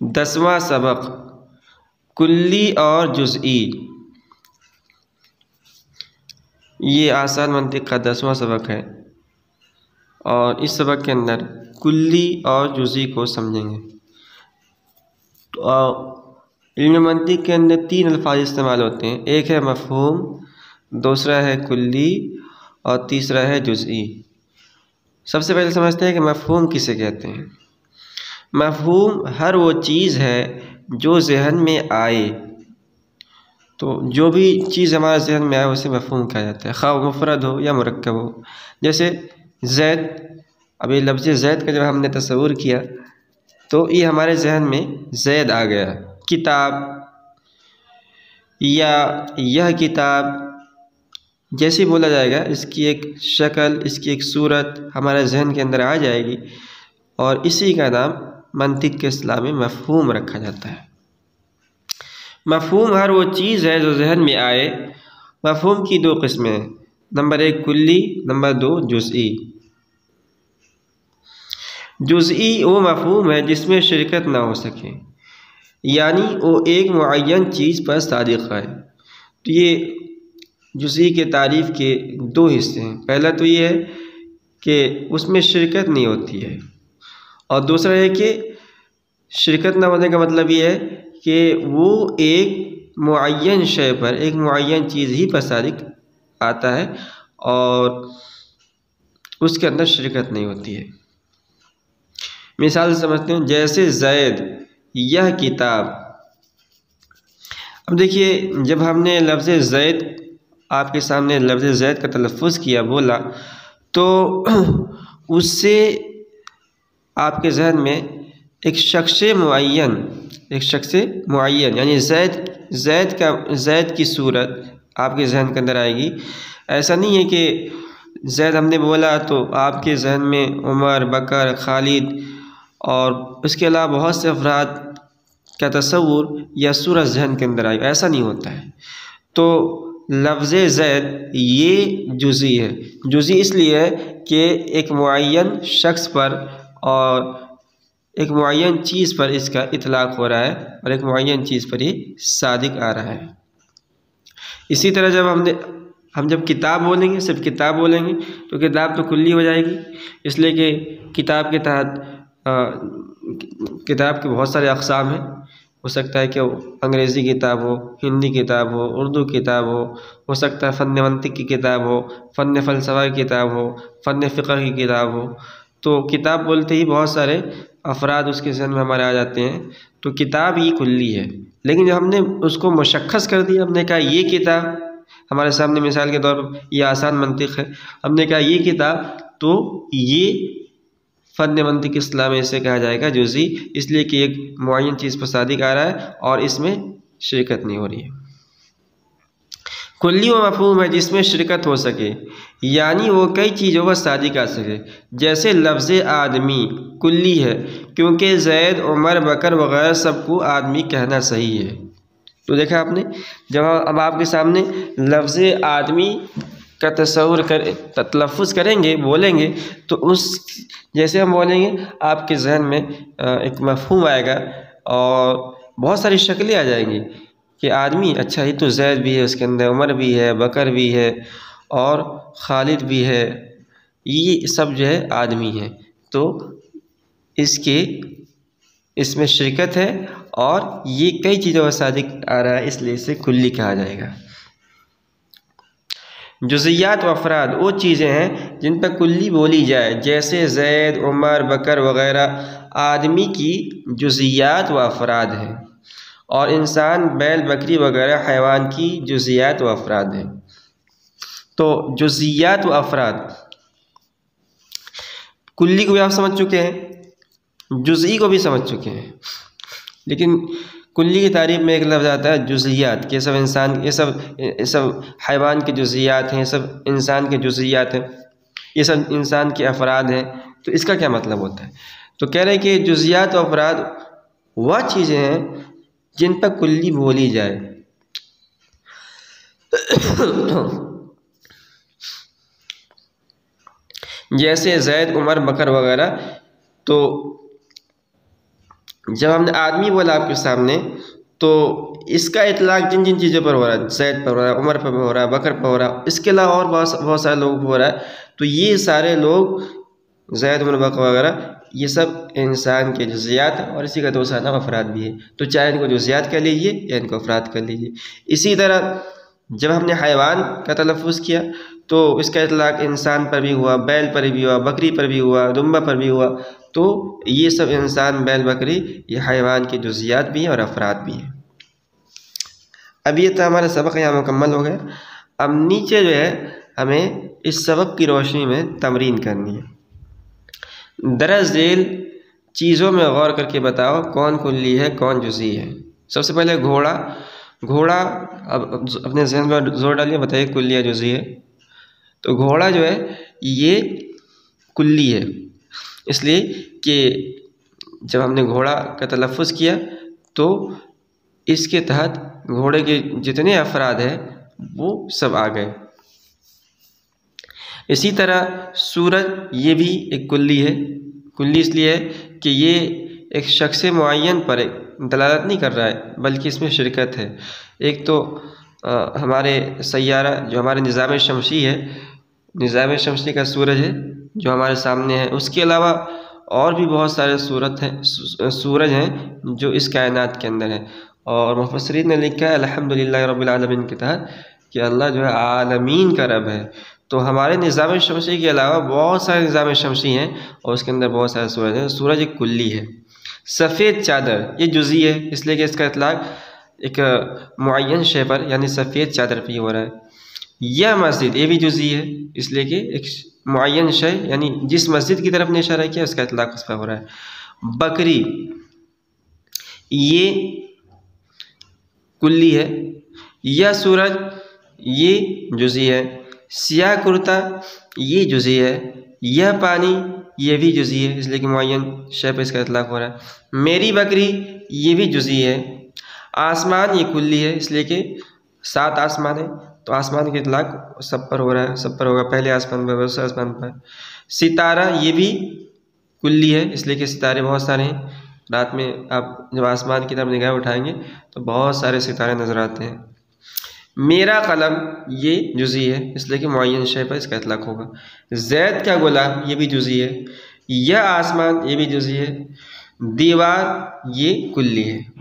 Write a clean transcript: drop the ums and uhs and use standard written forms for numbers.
10वां सबक कुल्ली और जुज़ई। ये आसान मंतिक का 10वां सबक है और इस सबक के अंदर कुल्ली और जुज़ई को समझेंगे। तो इल्म मंतिक के अंदर 3 अल्फाज इस्तेमाल होते हैं, एक है मफ़हूम, दूसरा है कुल्ली और तीसरा है जुज़ई। सबसे पहले समझते हैं कि मफ़हूम किसे कहते हैं। मफ़हूम हर वो चीज़ है जो ज़हन में आए, तो जो भी चीज़ हमारे ज़हन में आए उसे मफ़हूम कहा जाता है, खा मुफ़रद हो या मुरक्कब हो। जैसे ज़ैद, अभी लफ्ज़ ज़ैद का जब हमने तस्वुर किया तो ये हमारे ज़हन में ज़ैद आ गया। किताब या यह किताब जैसे बोला जाएगा, इसकी एक शक्ल, इसकी एक सूरत हमारे ज़हन के अंदर आ जाएगी और इसी का नाम मंतिक के इस्लाम में मफ़हूम रखा जाता है। मफ़हूम हर वो चीज़ है जो ज़हन में आए। मफ़हूम की 2 किस्में हैं, नंबर 1 कुल्ली, नंबर 2 जुज़ई। जुज़ई वो मफ़हूम है जिसमें शिरकत ना हो सके, यानी वो एक मुअय्यन चीज़ पर सादिक़ है। तो ये जुज़ई के तारीफ़ के 2 हिस्से हैं। पहला तो ये है कि उसमें शिरकत नहीं होती है और दूसरा है कि शिरकत ना होने का मतलब ये है कि वो एक मुअय्यन शय पर, एक मुअय्यन चीज़ ही पर सादिक़ आता है और उसके अंदर शिरकत नहीं होती है। मिसाल से समझते हैं, जैसे ज़ैद यह किताब। अब देखिए, जब हमने लफ्ज़ ज़ैद आपके सामने लफ्ज़ ज़ैद का तलफ़्फ़ुज़ किया, बोला, तो उससे आपके ज़हन में एक शख्स मुअय्यन यानी ज़ैद की सूरत आपके ज़हन के अंदर आएगी। ऐसा नहीं है कि ज़ैद हमने बोला तो आपके ज़हन में उमर, बकर, खालिद और उसके अलावा बहुत से अफराद का तस्वुर या सूरत ज़हन के अंदर आएगा, ऐसा नहीं होता है। तो लफ्ज़ ज़ैद ये जुज़ई है। जुज़ई इसलिए है कि एक मुअय्यन शख्स पर और एक मुअय्यन चीज़ पर इसका इतलाक़ हो रहा है और एक मुअय्यन चीज़ पर ये सादिक़ आ रहा है। इसी तरह जब जब किताब बोलेंगे, सिर्फ किताब बोलेंगे, तो किताब तो कुल्ली हो जाएगी, इसलिए कि किताब के तहत किताब के बहुत सारे अक़साम हैं। हो सकता है कि अंग्रेज़ी किताब हो, हिंदी किताब हो, उर्दू किताब हो सकता है फ़न मंतिक की किताब हो, फ़न फ़लसफ़ा की किताब हो, फ़न फ़िक़्ह की किताब हो। तो किताब बोलते ही बहुत सारे अफराद उसके ज़हन में हमारे आ जाते हैं, तो किताब ये कुल्ली है। लेकिन जब हमने उसको मुशख़्ख़स कर दिया, हमने कहा ये किताब, हमारे सामने मिसाल के तौर पर ये आसान मंतिक है, हमने कहा ये किताब, तो ये फ़न मंतिक इस्लाम में इसे कहा जाएगा जुज़ई, इसलिए कि एक मुअय्यन चीज़ पर सादिक़ आ रहा है और इसमें शिरकत नहीं हो रही है। कुल्ली व मफ़हूम है जिसमें शिरकत हो सके, यानी वो कई चीज़ों पर सादिक़ आ सके। जैसे लफ्ज़ आदमी कुल्ली है क्योंकि ज़ैद, उमर, बकर वग़ैरह सबको आदमी कहना सही है। तो देखा आपने, जब अब आपके सामने लफ्ज़ आदमी का तस्वुर तलफ़्फ़ुज़ करेंगे, बोलेंगे, तो उस जैसे हम बोलेंगे आपके ज़हन में एक मफ़हूम आएगा और बहुत सारी शक्लें आ जाएंगी कि आदमी, अच्छा ये तो ज़ैद भी है, उसके अंदर उमर भी है, बकर भी है और खालिद भी है, ये सब जो है आदमी है, तो इसमें शिरकत है और ये कई चीज़ों का सादिक़ आ रहा है, इसलिए इसे कुल्ली कहा जाएगा। जुज़इयात व अफराद वो चीज़ें हैं जिन पर कुल्ली बोली जाए, जैसे ज़ैद, उमर, बकर वग़ैरह आदमी की जुज़इयात व अफराद हैं और इंसान, बैल, बकरी वग़ैरह हैवान की जुज़इयात व अफराद हैं। तो जुज़इयात व अफराद, कुल्ली को भी आप समझ चुके हैं, जुज़ई को भी समझ चुके हैं, लेकिन कुल्ली की तारीफ़ में एक लफ्ज़ आता है जुज़इयात, कि सब इंसान, ये सब हैवान के जुज़इयात हैं, ये सब इंसान के जुज़इयात हैं, ये सब इंसान के अफराद हैं। तो इसका क्या मतलब होता है? तो कह रहे हैं कि जुज़ियात और अफराद वह चीज़ें हैं जिन पर कुल्ली बोली जाए। जैसे ज़ैद, उमर, बकर वगैरह। तो जब हमने आदमी बोला आपके सामने, तो इसका इतलाक जिन जिन चीज़ों पर हो रहा है, ज़ैद पर हो रहा है, उमर पर हो रहा है, बकर पर हो रहा है, इसके अलावा और बहुत सारे लोग हो रहा है। तो ये सारे लोग ज़ैद, उमर, बकर वगैरह ये सब इंसान के जुज़ियात और इसी का दूसरा नाम अफराद भी है। तो चाहे इनको जुज़ियात कर लीजिए या इनको अफराद कर लीजिए। इसी तरह जब हमने हैवान का तलफ़ुज़ किया तो इसका इतलाक इंसान पर भी हुआ, बैल पर भी हुआ, बकरी पर भी हुआ, दुम्बा पर भी हुआ। तो ये सब इंसान, बैल, बकरी ये हैवान के जुज़ियात भी हैं और अफराद भी हैं। अब ये तो हमारा सबक यहाँ मुकम्मल हो गया। अब नीचे जो है हमें इस सबक की रोशनी में तमरीन करनी है। दरअज़ झेल चीज़ों में गौर करके बताओ कौन कुल्ली है कौन जुज़ी है। सबसे पहले घोड़ा। अब अपने ज़हन में जोर डालिए, बताइए कुल्ली या जुज़ी है। तो घोड़ा जो है ये कुल्ली है, इसलिए कि जब हमने घोड़ा का तलफ़ुज़ किया तो इसके तहत घोड़े के जितने अफराद हैं वो सब आ गए। इसी तरह सूरज ये भी एक कुल्ली है। कुल्ली इसलिए है कि ये एक शख्स मुअय्यन पर दलालत नहीं कर रहा है, बल्कि इसमें शिरकत है। एक तो हमारे सैयारा जो हमारे निज़ाम शमसी है, निज़ाम शमसी का सूरज है जो हमारे सामने है। उसके अलावा और भी बहुत सारे सूरज हैं जो इस कायनात के अंदर है। और मुफस्सिरीन ने लिखा है अल्हम्दुलिल्लाह रब्बिल आलमीन के तहत कि अल्लाह जो है आलमीन का रब है। तो हमारे निज़ाम शमसी के अलावा बहुत सारे निज़ाम शमसी हैं और उसके अंदर बहुत सारे सूरज हैं। सूरज एक कुल्ली है। सफ़ेद चादर ये जुज़ी है, इसलिए कि इसका इतलाक एक मुअय्यन शय पर यानी सफ़ेद चादर पर हो रहा है। यह मस्जिद ये भी जुज़ी है, इसलिए कि एक मुअय्यन शय यानी जिस मस्जिद की तरफ ने इशारा किया उसका इतलाक उस पर हो रहा है। बकरी ये कुल्ली है। यह सूरज ये जुज़ी है। सियाह कुर्ता ये जुज़ी है। यह पानी ये भी जुज़ी है, इसलिए कि मुअय्यन शय पर इसका इतलाक हो रहा है। मेरी बकरी ये भी जुज़ी है। आसमान ये कुल्ली है, इसलिए कि 7 आसमान है तो आसमान के इतलाक सब पर हो रहा है, सब पर होगा, पहले आसमान पर, दूसरे आसमान पर। सितारा ये भी कुल्ली है, इसलिए कि सितारे बहुत सारे हैं। रात में आप जब आसमान की तरफ निगाह उठाएंगे तो बहुत सारे सितारे नज़र आते हैं। मेरा कलम ये जुज़ी है, इसलिए कि मुअय्यन शय पर इसका इतलाक होगा। ज़ैद का गुलाम ये भी जुज़ी है। यह आसमान ये भी जुज़ी है। दीवार ये कुल्ली है।